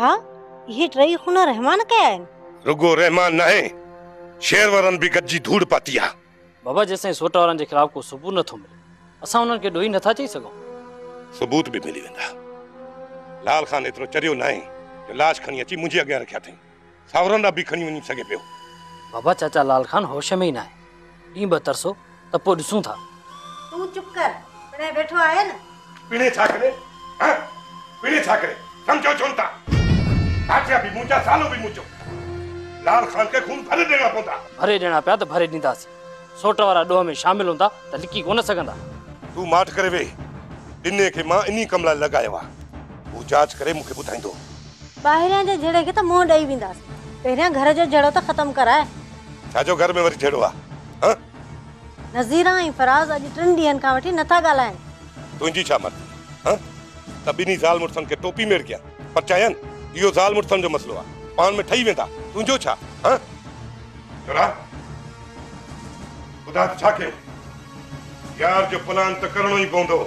छा ये टई खून रहमान कया आहिनि? रुगो रहमान न है, शेरवरन भी गजी धूड़ पाती आ। बाबा जैसे सोटा वारन के खिलाफ को सबूत नथो मिले, असा उनन के डोई नथा चई सको। सबूत भी मिली वेंदा। लाल खान एतरो चरियो न है जो लाश खणी अची मुंहिंजे अॻियां रखिया अथई। सावरन भी खणी वञी सघे पियो। बाबा चाचा लाल खान होश में ही ना है। डी बतरसो त पो ॾिसूं था। तू चुप कर, पिणे बैठो आहे न। पिणे छा करे? हां पिणे छा करे? समझो छोंता। आठिया भी मुंहिंजा सालो भी मुंहिंजो। लाल खान के खून भरे देना पवंदा। भरे देना पिया त भरे ॾींदासीं। सोट वारा ॾोह में शामिल हूंदा त लिकी कोन सघंदा। तू माठ करे वे। ॾिने के मां इन्ही कम लाइ लॻायो आहे। तू जांच करे मूंखे ॿुधाईंदो। ॿाहिरियां जे झेड़े खे त मुंहुं ॾेई वेंदासीं। पहिरियां घर जो झेड़ो त ख़त्म कराए। छाजो घर में वरी झेड़ो आहे? हां नज़ीरा ऐं फराज अॼु 3 ॾींहंनि खां वठी नथा ॻाल्हाइनि। तुंहिंजी छा मर्ज़ी? हां त ॿिन्ही ज़ाल मुड़सन खे टोपी मेड़ कया पर चाहिनि इहो ज़ाल मुड़सन जो मसलो आहे। पाण में ठही वेंदा। तुंहिंजो छा? हां चोरा ॿुधा छा कयो? यार जो प्लान त करणो ई पवंदो।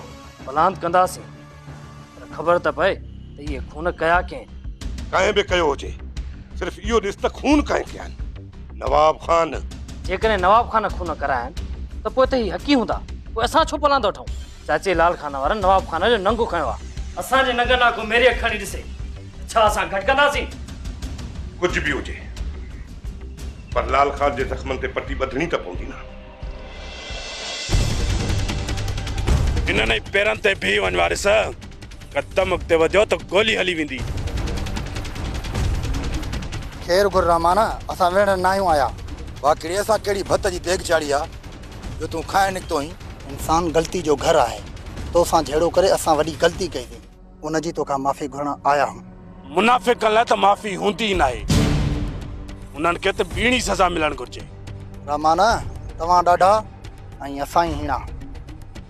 प्लान कंदासीं पर ख़बर त पए त इहे खून कया कंहिं। कंहिं बि कयो हुजे, सिर्फ़ इहो ॾिस त खून कंहिं कया आहिनि। नवाब खान। जेकॾहिं नवाब खान खून कराया आहिनि त पोइ त ही हक़ी हूंदा। पोइ असां छो पलांदो ठहूं? चाचे लाल खान वारनि नवाब खान जो नंगो खयो आहे। असांजे नंगनि आंखूं मेरी खणी ॾिसे छा असां घटि कंदासीं? कुझु बि हुजे पर लाल खान जे ज़ख्मनि ते पट्टी ॿधणी त पवंदी न। इन्हनि पेरनि ते बीह वञ वारिस। कदम अॻिते वधियो त गोली हली वेंदी। खैर गुर रहमान, असां वेण न आहियूं आया। बाक़ी असां कहिड़ी भत जी देग चाढ़ी आहे जो तूं खाए निकितो आहीं। इंसान ग़लती जो घर आहे। तोसां झेड़ो करे असां वॾी ग़लती कई थी, उनजी तोखां माफ़ी घुरण आया आहियूं। मुनाफ़िक़नि लाइ त माफ़ी हूंदी ई नाहे। उन्हनि खे त ॿीणी सज़ा मिलणु घुरिजे। रहमान तव्हां ॾाढा ऐं असां ई हीणा।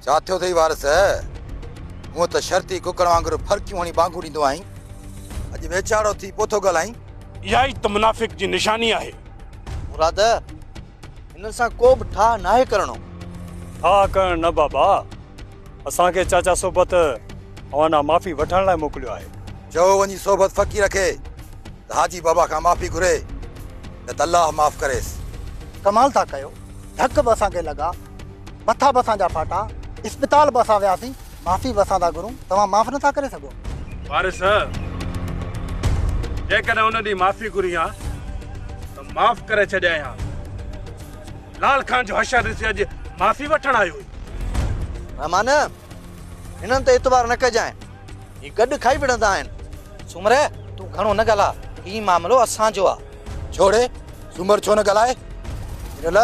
छा थियो अथई वारस? हूअं त शर्ती कुकड़ वांगुरु फरकियूं हणी बांगू ॾींदो आहीं। अॼु वेचारो थी पोइ थो ॻाल्हाईं। इहा ई त मुनाफ़िक़ जी निशानी आहे। मुराद हिन सां को बि ठाह नाहे करणो। ठाह करण न बाबा, असांखे चाचा सोबत अवाना माफ़ी वठण लाइ मोकिलियो आहे। चओ वञी सोबत फ़क़ीर खे त हाजी बाबा खां माफ़ी घुरे न त अल्लाह माफ़ करेसि। कमाल था कयो। धक बि असांखे लॻा, मथा बि असांजा फाटा, इस्पताल बि असां वियासीं, माफ़ी बि असां था घुरूं, तव्हां माफ़ नथा करे सघो? वारिस जेकॾहिं उन ॾींहुं माफ़ी घुरी आहे त माफ़ करे छॾिया हा। लाल खान जो हशर ॾिसी अॼु माफ़ी वठण आयो। रहमान हिननि ते एतबार न कजांइ। ही गॾु खाई विढ़ंदा आहिनि। सुमरे तूं घणो न ॻाल्हा, ही मामलो असांजो आहे। छोड़े सुमर छो न ॻाल्हाए? हिरल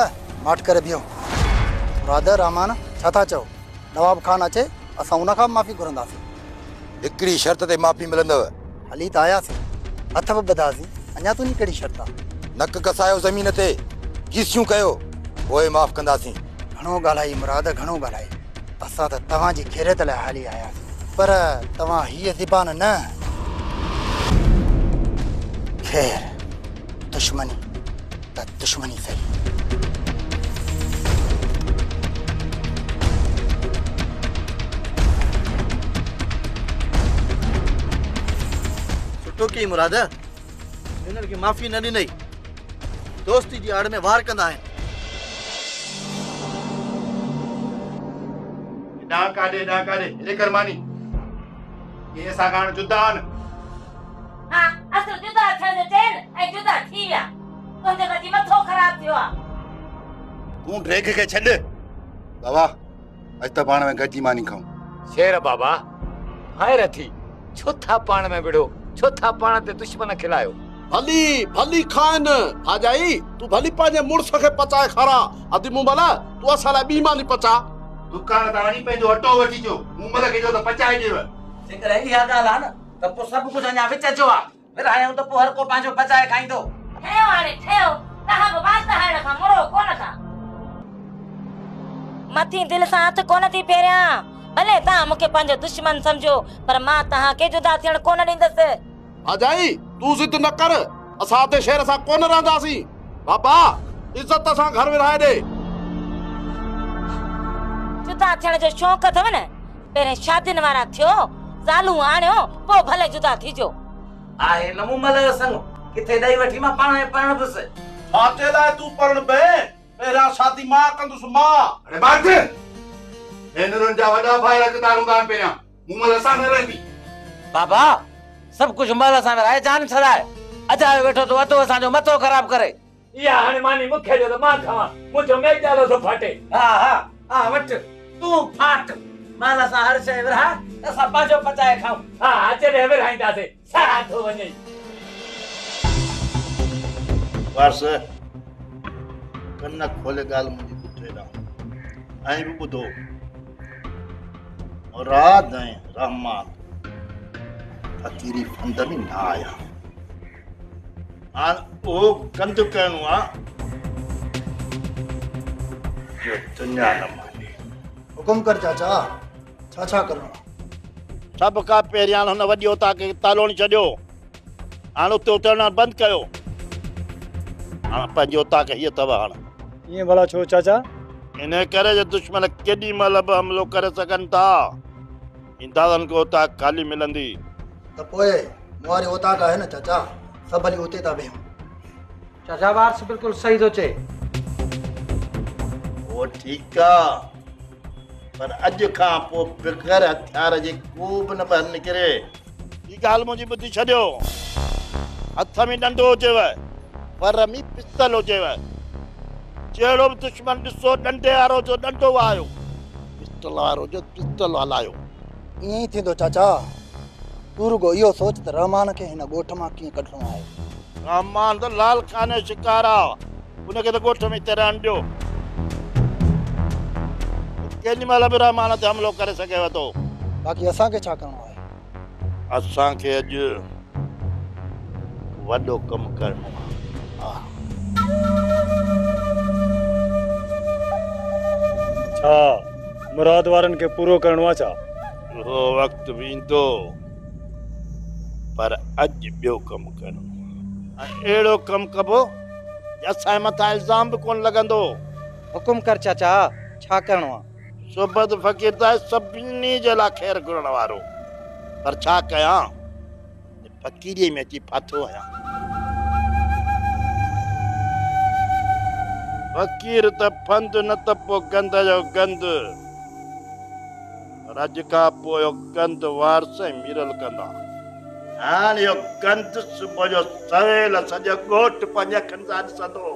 माठ करे बीहो। मुराद रहमान छा था चओ? नवाब खान अचे असां उन खां माफ़ी घुरंदासीं। हिकिड़ी शर्त ते माफ़ी मिलंदव। हली त आयासीं, हथ बि ॿधासीं, अञा तुंहिंजी कहिड़ी शर्त आहे? नक कसायो ज़मीन ते, गीसियूं कयो, पोइ माफ़ कंदासीं। घणो ॻाल्हाई मुराद, घणो ॻाल्हाई। असां त तव्हांजी ख़ैरियत लाइ हली आयासीं, पर तव्हां हीअ ज़बान न। ख़ैर दुश्मनी त दुश्मनी सही। सुठो कई मुराद, हिननि खे माफ़ी न ॾिनई। दोस्ती जी आड़ में वार कंदा आहिनि। ना काडे ले करमानी ये सागान जुदान। हां असो जुदा थियण चेन ऐं जुदा थी विया। तुंहिंजे गजी मथो ख़राब थियो आहे। तूं ड्रेग खे छॾ बाबा, अॼु त पाण में गॾिजी मानी खाऊं। शेर बाबा हायर थी छो था पाण में विढ़ो, छो था पाण ते दुश्मन खिलायो? भली भली खान भाजाई, तू भली पंहिंजे मुड़स खे पचाए खारा। अदी मुंबला तू असां लाइ ॿी मानी पचा। दुकान तां वञी पंहिंजो अटो वठी अचो, मुंबल खे जो त पचाए ॾेव। जेकर इहा ॻाल्हि आहे न त पोइ सभु कुझु अञा विच जो आहे। विरहायूं त पोइ हर को पंहिंजो पचाए खाईंदो। ठहियो हाणे ठहियो, तव्हां बि बात हाइण खां मुड़ो कोन था। मथी दिलि सां हथ कोन थी फेरियां। भले तव्हां मूंखे पंहिंजो दुश्मन सम्झो, पर मां तव्हांखे जुदा थियण कोन ॾींदसि। भाजाई तू जिद न कर, असां ते शेर सां कोन रहंदासीं। बाबा इज्जत सां घर विराए ॾे। जुदा थियण जो शौक़ अथव न? पहिरें शादियुनि वारा थियो, ज़ालूं आणियो, पोइ भले जुदा थीजो। आहे न मुमल संग किथे ॾेई वठी मां पाण पण बस छाचे लाइ तूं पण बे पहिरां शादी मां कंदुसि मां। अरे बात हिननि जा वॾा भाई रखंदा हूंदा आहिनि पहिरियां मुमल असां न रहंदी। बाबा सब कुछ मुमल सां विराए जान छड़ाए अजायो वेठो तो अतो असांजो मथो ख़राब करे। इहा हाणे मानी मूंखे जो त मां खावां मुंहिंजो मेचालो थो फाटे। हा हा हा वठ तूं फाट माल सां हर शइ विरहा असां पंहिंजो पचाए खाऊं। हा अचे विरहाईंदासीं सारा थो वञे। बस कन खोले ॻाल्हि मुंहिंजी ॿुधे ॾांहुं ऐं बि ॿुधो मुराद ऐं रहमान फकीरी फंद में न आया। हाणे उहो कंद करणो आहे जो दुनिया न माने। हुकुम कर चाचा छा करणो आहे? सभ खां पहिरियां हुन वॾी उता खे तालोणी छॾियो। हाणे उते उतरणु बंदि कयो। हाणे पंहिंजी उता खे हीअ अथव हाणे ईअं भला छो चाचा? इन करे जो दुश्मन केॾी महिल बि हमिलो करे सघनि था। इंदाज़नि खे उता ख़ाली मिलंदी त पोइ मुआरी उता का है न चाचा सब भली उते था वेहूं। चाचा वारस बिल्कुल सही तो चए। वो ठीक आहे पर अॼु खां पोइ बग़ैर हथियार जे को बि न ॿाहिरि निकिरे। ही ॻाल्हि मुंहिंजी ॿुधी छॾियो। हथ में डंडो हुजेव पर में पिस्तल हुजेव। जहिड़ो बि दुश्मन ॾिसो डंडे वारो जो डंडो वायो पिस्तल वारो जो पिस्तल हलायो। ईअं ई थींदो चाचा। तू रुगो इहो सोच त रहमान खे हिन ॻोठ मां कीअं कढणो आहे। रहमान त लाल खान जो शिकार आहे। उनखे त ॻोठ में तरण ॾियो। केॾी महिल बि रहमान ते हमिलो करे सघेव थो। बाक़ी असांखे छा करणो आहे? असांखे अॼु वॾो कमु करणो आहे। छा मुराद वारनि खे पूरो करणो आहे छा? उहो वक़्तु बि ईंदो पर अॼु ॿियो कमु करणो आहे। अहिड़ो कमु कबो असांजे मथां इल्ज़ाम बि कोन लॻंदो। हुकुम कर चाचा छा करणो आहे? सोबत फ़क़ीर त सभिनी जे लाइ ख़ैर घुरण वारो पर छा कयां फ़क़ीरीअ में अची फाथो आहियां। फ़क़ीर त फंद न त पोइ गंद जो गंद। पर अॼु खां पोइ इहो गंद वारस ऐं मीरल कंदा। हाणे इहो गंद सुबुह जो सवेल सॼो ॻोठ पंहिंजे अखियुनि सां ॾिसंदो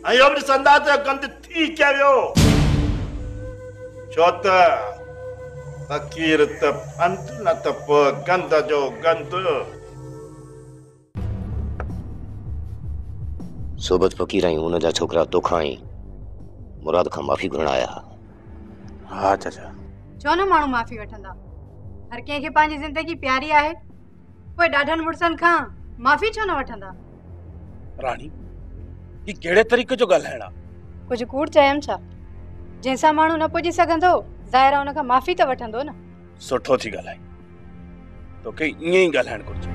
ऐं इहो बि ॾिसंदा त गंद थी के वियो। छो त फ़क़ीर त फंद न त पोइ गंद जो गंद। सोबत फ़क़ीर ऐं उन जा छोकिरा तोखां ई मुराद खां माफ़ी घुरण आया। हा चाचा छो न माण्हू माफ़ी वठंदा? हर कंहिंखे पंहिंजी ज़िंदगी प्यारी आहे। पोइ ॾाढनि मुड़सनि खां माफ़ी छो न वठंदा? राणी ही कहिड़े तरीक़े जो ॻाल्हाइण आहे? कुझु कूड़ चयमि छा? जंहिंसां माण्हू न पुॼी सघंदो ज़ाहिर आहे उनखां माफ़ी त वठंदो न। सुठो थी ॻाल्हाई। तोखे ईअं ई ॻाल्हाइणु घुरिजे।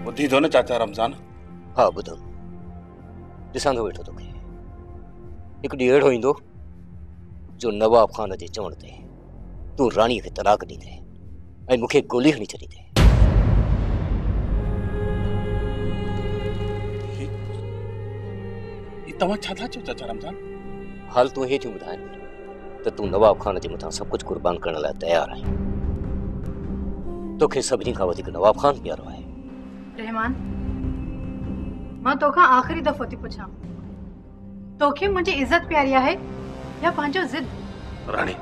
ॿुधी थो न चाचा रमज़ान? हा ॿुधमि ॾिसंदो वेठो तोखे। हिकु ॾींहुं अहिड़ो ईंदो जो नवाब खान जे चवण ते तूं राणीअ खे तलाक ॾींदे ऐं मूंखे गोली हणी छॾींदे। तव्हां छा था चओ चाचा रमज़ान? हाल तूं हे थियूं ॿुधाइनि त तूं नवाब खान जे मथां सभु कुझु कुर्बान करण लाइ तयारु आहीं। तोखे सभिनी खां वधीक नवाब खान प्यारो आहे। रहमान मां तोखां आख़िरी दफ़ो थी पुछां तोखे मुंहिंजी इज़त प्यारी आहे या पंहिंजो ज़िद? राणी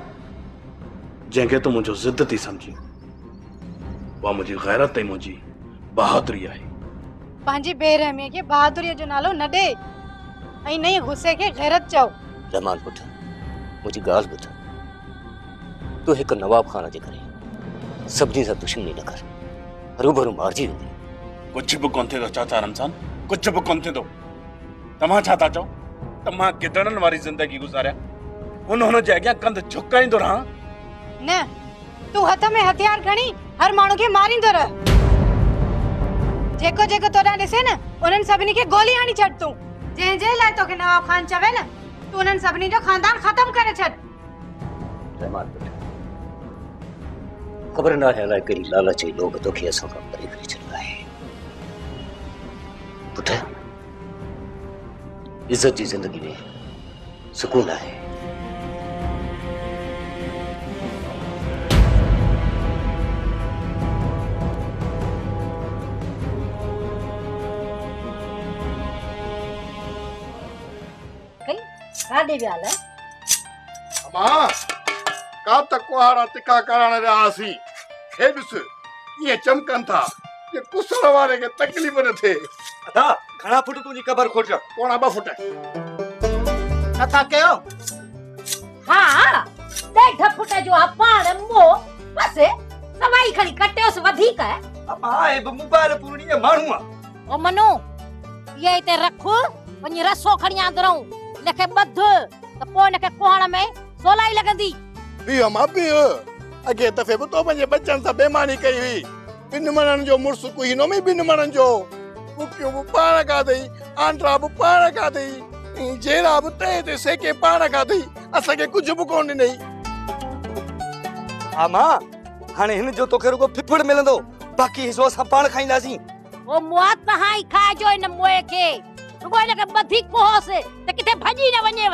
जंहिंखे तूं मुंहिंजो ज़िद थी सम्झी उहा मुंहिंजी गैरत ऐं मुंहिंजी बहादुरी आहे। पंहिंजी बेरहमीअ खे बहादुरीअ जो नालो न ॾे ऐं नई गुस्से खे गैरत चओ। रहमान पुट मुंहिंजी ॻाल्हि ॿुध। तूं हिकु नवाब खान जे करे सभिनी सां दुश्मनी न कर। रूबरू मारिजी वेंदी। कुझु बि कोन थींदो चाचा रमज़ान। कुझु बि कोन थींदो। तव्हां छा था चओ त मां गिदड़नि वारी ज़िंदगी गुज़ारिया हुन जे अॻियां कंध झुकाईंदो रहां? न तूं हथ में हथियार खणी हर माण्हू खे मारींदो रह। जेको जेको तोॾां ॾिसे न उन्हनि सभिनी खे गोली हणी छॾ। तूं जंहिंजे लाइ तोखे नवाब खान चवे न तूं उन्हनि सभिनी जो खानदान ख़तम करे छॾ। रहमान पुट ख़बर ना है कहिड़ी लालच जी लोभ तोखे असां खां परे करे छॾियो आहे। पुट इज़त जी ज़िंदगी में सुकून आहे। काॾे विया हल? अम्मा का तक कुहाड़ा तिखा करण रहियासीं। हे ॾिस ईअं चमकनि था कि कुसण वारे खे तकलीफ़ न थिए। अदा घणा फुट तुंहिंजी क़बर खोज? 2.5 फुट। नथा कयो? हाँ 1.5 फुट जो आहे पाण मो बस सवाई खणी कटियोसि वधीक है। अम्मा हे बि मोबाइल पूरी माण्हू आहे। ओ मनो ये इते रख वञी रसो खणी आंदरऊं इनखे ॿध त पोइ इनखे कुहण में सोलाई लॻंदी। बीहो अम्मा बीहो। अॻे दफ़े बि तो पंहिंजे बच्चनि सां बेईमानी कई हुई। 2 मणनि जो मुड़ुसु कुहीनो में 2 मणनि जो बुकियूं बि पाण खाधई, आंड्रा बि पाण खाधई, जेरा बि तए ते सेके पाण खाधई, असांखे कुझु बि कोन ॾिनई। हा मां हाणे हिन जो तोखे रुगो फिफड़ मिलंदो, बाक़ी हिसो असां पाण खाईंदासीं। ओ मुआत तहां ई खाइजो इन मोए खे, रुगो इनखे ॿधी कोस त किथे भॼी न वञेव।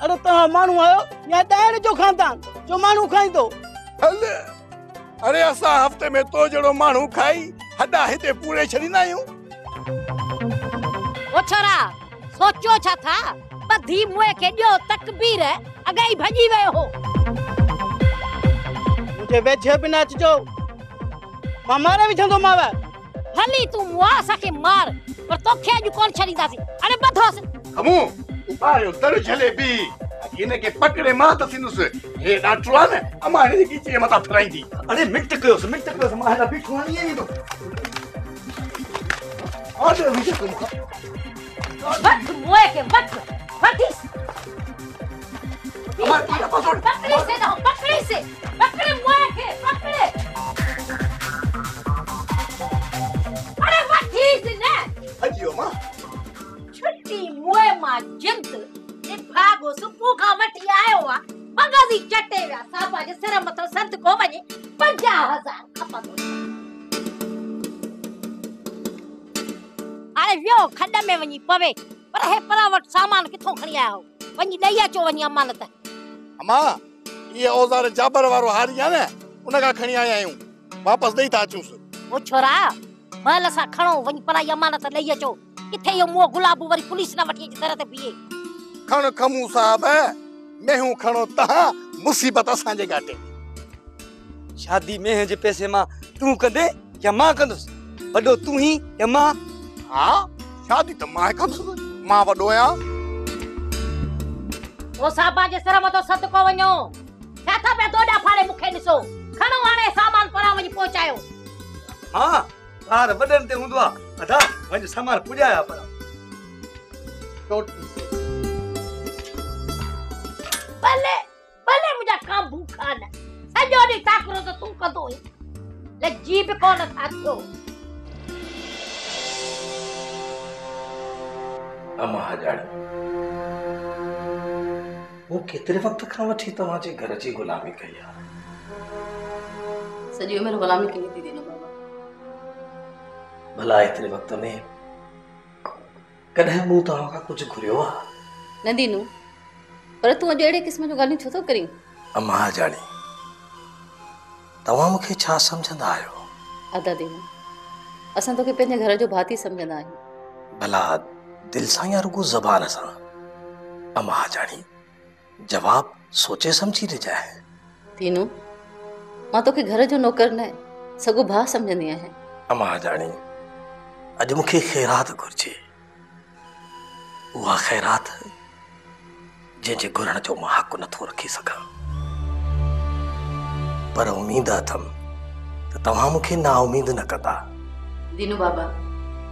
अरे तव्हां माण्हू आयो या ॾाइण जो खानदान जो माण्हू खाईंदो? हल अरे असां हफ़्ते में तो जहिड़ो माण्हू खाई हॾा हिते पूरे छॾींदा आहियूं। ओ छोरा सोचो छा था? ॿधी मोए खे ॾियो तकबीर अॻई भॼी वियो हो। मुझे वेझे बि न अचिजो, मां मारे विझंदो माव। हली तूं मुआ असांखे मार पर तोखे अॼु कोन छॾींदासीं। अरे ॿधोसि। हमू उपायो दर जलेबी इनखे पकड़े मां त थींदुसि। हे डॉक्टर आहे न अमां हिन जी कीचीअ मथां फिराईंदी। अरे मिंट कयोसि मां हिन बीठो आणी ईंदो। ऑर्डर विझ तूं वठ मोए खे वठ वठीस। अमां कीअं पसोड़ पकड़ी से न पकड़ी से पकड़े मोए खे पकड़े। अरे वठीस न अजियो मां छुट्टी मोए मां जिंद ने भागो सुपू खां वठी आयो आ मगज़ी चटे विया साबा जे सिर मथो संत को वञे 50,000 खपंदो। अरे वियो खड्ड में वञी पवे पर हे परा वट सामान किथों खणी आया हो? वञी ॾेई अचो वञी अमानत। अमां ये औज़ार जाबर वारो हारी आहे न उन खां खणी आया आहियूं, वापसि ॾेई था अचूंसि। ओ छोरा महल सां खणो वञी परा अमानत ॾेई अचो। किथे यो मुंह गुलाबू वरी पुलिस न वठी अची दर ते बीहे। खण खमू साहब मेहू खणो तहां मुसीबत असांजे घाटे। शादी में जे पैसे मां तू कंदे या मां कंदुसि? वॾो तू ही या मां? हाँ शादी त मां कंदुसि, मां वॾो आहियां। ओ साबा जे सिर मथो सत को वञो। छा था पिया दोडा फाड़े मूंखे ॾिसो। खणो हाणे सामान परा वञी पहुचायो। हाँ ॿार वॾनि ते हूंदो आहे। अदा वञ सामान पुॼाया पर भले भले मुंहिंजा का भूखा न सॼो ॾींहुं टाकरो त तूं कंदो हुई। लजी बि कोन था थियो। अम्मा हजाणी वो केतिरे वक़्त खां वठी तव्हांजे घर जी गुलामी कई आहे? सॼी उमिरि गुलामी कई थी दीनो बाबा। भला एतिरे वक़्त में कॾहिं मूं तव्हां खां कुझु घुरियो आहे? न दीनू पर तूं अॼु अहिड़े क़िस्म जो ॻाल्हियूं छो थो करीं? अम्मा हजाणी तव्हां मूंखे छा सम्झंदा आहियो? अदा दीनू असां तोखे पंहिंजे घर जो भाती सम्झंदा आहियूं। भला दिल सां या रुगो ज़बान सां? अम्मा हजाणी जवाब सोचे समझी ॾिजाए। दीनू मां तोखे घर जो नौकर न सगो भाउ सम्झंदी आहियां। अम्मा हजाणी अॼु मूंखे ख़ैरात घुरिजे, उहा ख़ैरात जंहिंजे घुरण जो मां हक़ नथो रखी सघां, पर उम्मीद अथमि त तव्हां मूंखे ना उम्मीद न कंदा। दीनू बाबा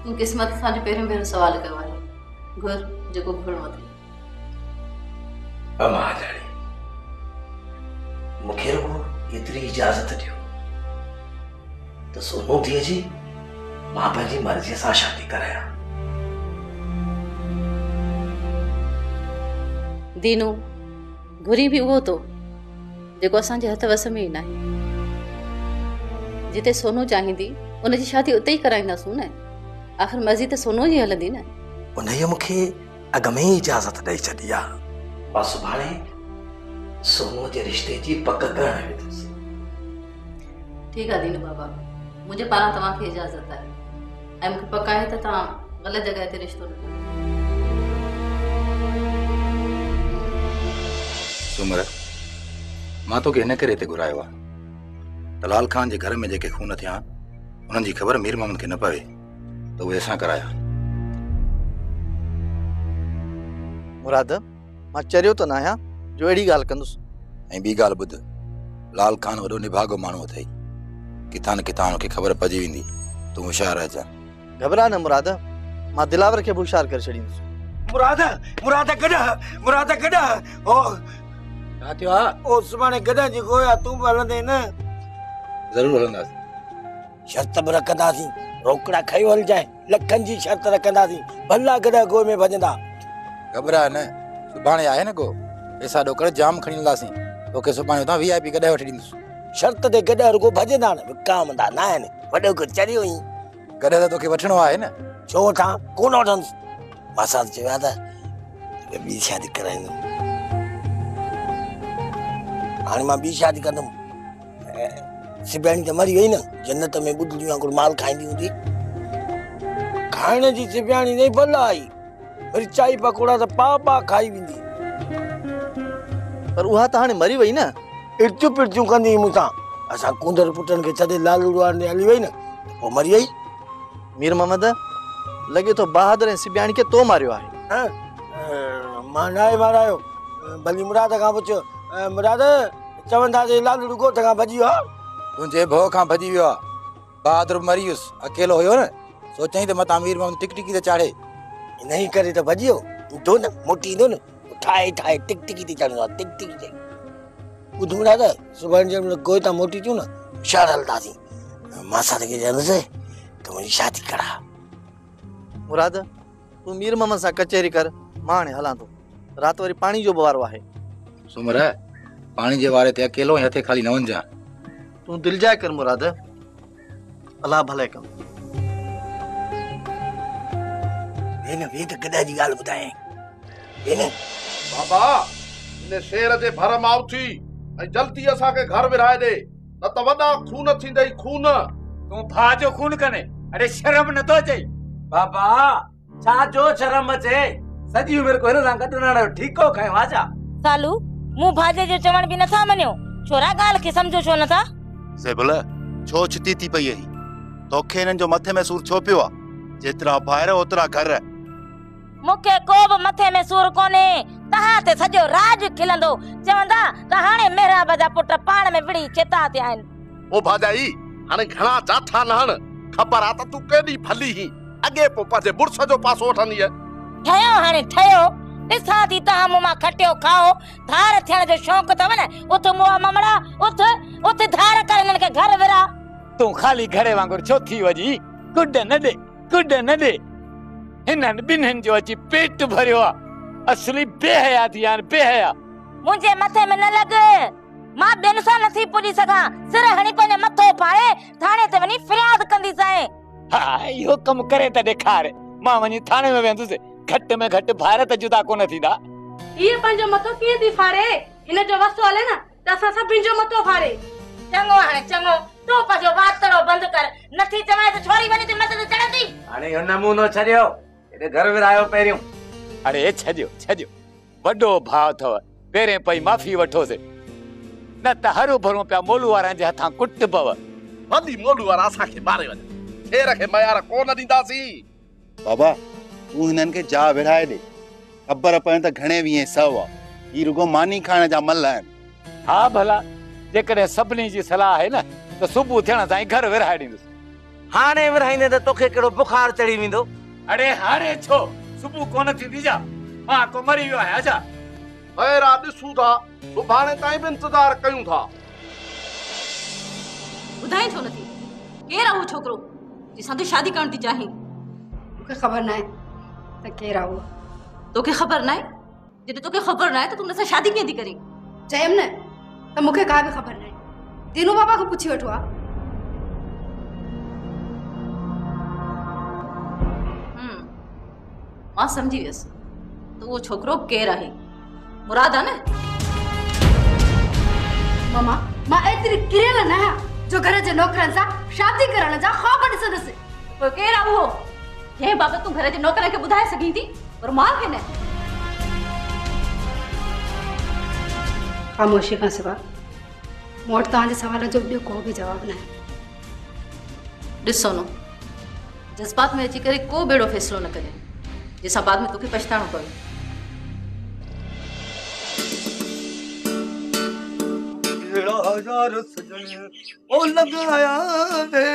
तूं क़िस्मत सां जो पहिरियों पहिरियों सवाल कयो आहे, घुर जेको घुरणो अथई। अम्मा हजाणी मूंखे रुगो एतिरी इजाज़त ॾियो त सोनू धीअ जी मां पंहिंजी मर्ज़ीअ सां शादी करायां। दीनू घुरी बि उहो तो जेको असांजे हथ वस में ई न आहे। जिते सोनू चाहींदी उनजी शादी उते ई कराईंदासूं न। आख़िर मर्ज़ी त सोनू जी हलंदी न। उनखे मूंखे अॻ में ई इजाज़त ॾेई छॾी आहे। बसि सुभाणे सोनू जे रिश्ते जी पक करणु वेंदुसि। ठीकु आहे दीनू बाबा, मुंहिंजे पारां तव्हांखे इजाज़त आहे ऐं मूंखे पक आहे त तव्हां ग़लति जॻह ते रिश्तो न कयो। सुमर, मां तोखे हिन करे हिते घुरायो आहे त लाल खान जे घर में जेके खून थिया उन्हनि जी ख़बर मीर मोहम्मद खे न पवे त उहे असां कराया। मुराद, मां चरियो त न आहियां जो अहिड़ी ॻाल्हि कंदुसि। ऐं ॿी ॻाल्हि ॿुध, लाल खान वॾो निभागो माण्हू अथई, किथां न किथां हुनखे ख़बर पइजी वेंदी। तूं होशियार रहिजां। घबरा न मुराद, मां दिलावर खे बि होशियार करे छॾींदुसि। मुराद गॾ ओ छा थियो आहे? ओ सुभाणे गॾ जी गोया तूं बि हलंदे न? ज़रूरु हलंदासीं। शर्त बि रखंदासीं, रोकड़ा खयो हलजांइ, लखनि जी शर्त रखंदासीं, भला गॾ गोए में भॼंदा। घबरा न, सुभाणे आहे न को पैसा ॾोकड़ जाम खणी हलंदासीं। तोखे सुभाणे हुतां VIP गॾ वठी ॾींदुसि। शर्त ते गॾ रुगो भॼंदा न, विकामंदा न आहिनि। वॾो को चरियो ई गॾ त तोखे वठिणो आहे न। छो वठां, कोन वठंदुसि। मां चयो आहे त ॿी शादी कराईंदुमि। हाणे मां ॿी शादी कंदुमि। सिबियाणी त मरी वई न, जन्नत में ॿुधलियूं वांगुरु माल खाईंदी हूंदी। खाइण जी सिबियाणी नहीं भला आई, मिर्चाई पकोड़ा त पा खाई वेंदी। पर उहा त हाणे मरी वई न। इर्तियूं पिर्तियूं कंदी मूंसां। असां कुंदर पुटनि खे छॾे लालूड़वार ने हली वई न, पोइ मरी वई। मीर मोहम्मद, लॻे थो बहादुर ऐं सिबियाणी खे तो मारियो आहे। मां नाहे मारायो, भली मुराद खां पुछ। मुराद, चवंदासीं लालूड़ ॻोठ खां भॼी वियो आहे। तुंहिंजे भउ खां भॼी वियो आहे। बहादुर मरी वियुसि, अकेलो हुयो न, सोचई त मतां मीर मोहम्मद टिकटिकी ते चाढ़े। नहीं करे त भॼी वियो। ईंदो न, मोटी ईंदो न, ठाहे ठाहे टिकटिकी ते चढ़ंदो आहे, टिकटिकी ते। ॿुध मुराद, सुभाणे जंहिं गोए तां मोटी थियूं न, होशियार हलंदासीं। मां सां खे चवंदुसि त मुंहिंजी शादी करा। मुराद, तूं मीर मोहम्मद सां कचहरी कर, मां हाणे हलां थो। राति वरी पाणी जो बि वारो आहे। सुमर, पाणी जे वारे ते अकेलो ऐं हथे खाली न वञजां। तूं दिलि जाए कर मुराद, अलाह भले कम। भेण वे त गॾ जी ॻाल्हि ॿुधाए। भेण बाबा, इन शेर जे भर माउ थी ऐं जल्दी असांखे घर विराए ॾे, न त वॾा खून थींदई खून। तूं भाउ जो खून कने, अरे शर्म नथो अचे? बाबा, छा जो शर्म अचे? सॼी उमिरि को हिन सां गॾु न रहियो, ठीको खयो आजा। सालू, मूं भाॼे जो चवण बि नथा मञो, छोरा ॻाल्हि खे सम्झो छो नथा? ज़ेबुल, छो छिती थी पई आहीं? तोखे हिननि जो मथे में सूर छो पियो आहे? जेतिरा ॿाहिरि ओतिरा घर। मूंखे को बि मथे में सूर कोन्हे। तव्हां ते सॼो राज खिलंदो, चवंदा त हाणे मेहराब जा पुट पाण में विड़ी चेता थिया आहिनि। ओ भाॼाई, हाणे घणा जाथा न हण। ख़बर आहे त तूं केॾी भली ही, अॻे पोइ पंहिंजे बुर्स जो पासो वठंदी आहे। ठहियो हाणे ठहियो, ॾिसां थी तव्हां मूं मां खटियो खाओ। धार थियण जो शौक़ु अथव न, उथ मुआ ममड़ा, उथ धार कर हिननि खे घर विरा। तूं खाली घड़े वांगुरु छो थी वॼी? कुॾ न ॾे, कुॾ न ॾे। हिननि ॿिन्हिनि जो अची पेट भरियो आहे। असली बेहया थी आहिनि, बेहया। मुंहिंजे मथे में न लॻ, मां ॿियनि सां नथी पुॼी सघां। सिर हणी पंहिंजो मथो फाड़े थाणे ते वञी फरियाद कंदी सां। हा, इहो कमु करे त ॾेखार। मां वञी थाणे में वेंदुसि, घटि में घटि ॿाहिरि त जुदा कोन थींदा। ये पंहिंजो मथो कीअं थी फाड़े? हिन जो वसो हले न त असां सभिनि जो मथो फाड़े। चङो हाणे चङो, तूं पंहिंजो वातड़ो बंदि कर। नथी चवां त छोरी वञी ते मथे ते चढ़ंदी। हाणे इहो नमूनो छॾियो, हेॾे घर विरायो पहिरियों। अरे छॾियो, वॾो भाउ अथव, पहिरें पई माफ़ी वठोसि, न त हरू भरू पिया मोलू वारनि जे हथां कुट पव। वॾी मोलू वारा असांखे मारे वञे, शेर खे मयार कोन ॾींदासीं। बाबा, तूं हिननि खे जा विराए ॾे। ख़बर पए त घणे वीह सौ आहे, ही रुगो मानी खाइण जा मल आहिनि। हा भला, जेकॾहिं सभिनी जी सलाह आहे न त सुबुह थियण ताईं घर विराए ॾींदुसि। हाणे विराईंदे त तोखे कहिड़ो बुखार चढ़ी वेंदो? अरे हाणे छो, सुबुह कोन थींदी जा, मां को मरी वियो आहियां छा? ख़ैर आहे, ॾिसूं था, सुभाणे ताईं बि इंतज़ार कयूं था। ॿुधाई छो नथी? केरु आहे उहो छोकिरो जंहिंसां तूं शादी करण थी चाहीं? मूंखे ख़बर नाहे त केरु आहे उहो। तोखे ख़बर नाहे? जॾहिं तोखे ख़बर नाहे त तूं हुन सां शादी कीअं थी करीं? चयमि न त मूंखे का बि ख़बर नाहे। दीनू बाबा खां पुछी वठो आहे। मां समझी वियसि तो वो छोकरो केरु आहे? मुराद आहे न? मामा मां एतिरी किरियल न आहियां जो घर जे नौकरनि सां शादी करण जा ख़्वाब ॾिसंदसि। पोइ केरु आहे उहो जंहिं बाबति तूं घर जे नौकरनि खे ॿुधाए सघीं थी पर मां खे न? ख़ामोशी खां सिवा मूं वटि तव्हांजे सवाल जो ॿियो को बि जवाबु न आहे। ॾिस सोनू, जज़्बात में अची करे को बेड़ो फ़ैसिलो न कजे जंहिंसां बाद में तोखे पछताइणो पवे। हजार सजन ओ लगाया रे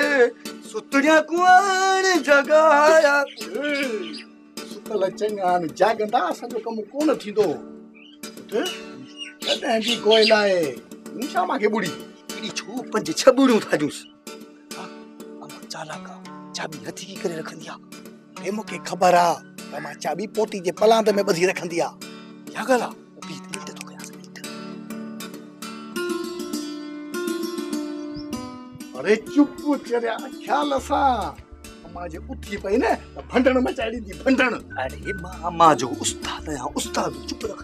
सुतड़िया कुआन जगाया सुतल चंगान जागंदा असांजो कमु कोन थींदो कॾहिं बि गोइल आहे शामा खे ॿुड़ी एॾी छो 5-6 ॿुड़ियूं थाजूंसि अमा चालाक चाबी हथी की करे रखंदी आहे हे मूंखे ख़बर आहे त मां चाबी पोटी जे पलांद में ॿधी रखंदी आहे या ॻाल्हि आहे अरे चुप चरिया ख्याल सां अम्मा जे उथी पई न त भंडण मचाए ॾींदी भंडण। अरे मां अम्मा जो उस्ताद आहियां उस्ताद चुप रख।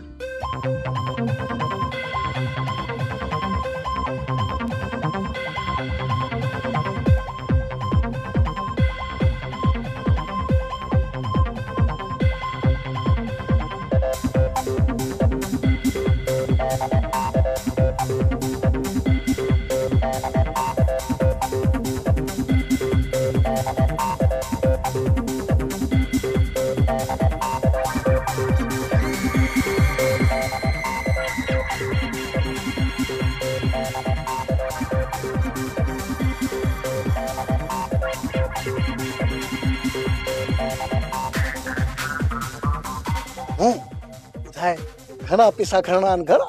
घणा पैसा खणणा आहिनि घणा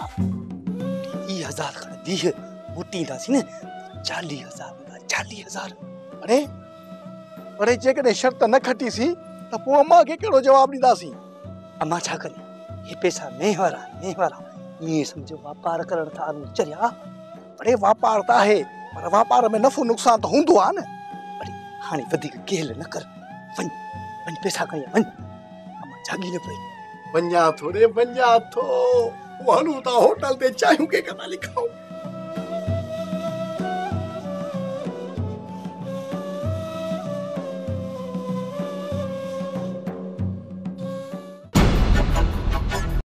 20,000 खण दी मोटींदासीं न 40,000 अरे अरे जेकॾहिं शर्त न खटीसीं त पोइ अम्मा खे कहिड़ो जवाबु ॾींदासीं? अम्मा छा कनि हे पैसा मेहवारा ईअं सम्झो वापार करण था चरिया। अरे वापार त आहे पर वापार में नफ़ो नुक़सान त हूंदो आहे न। अरे हाणे वधीक केल न कर वञ पैसा खणी वञ अम्मा जागी न पई वञा थोड़े वञा थो हलूं था होटल ते चायूं के कथा लिखाऊं।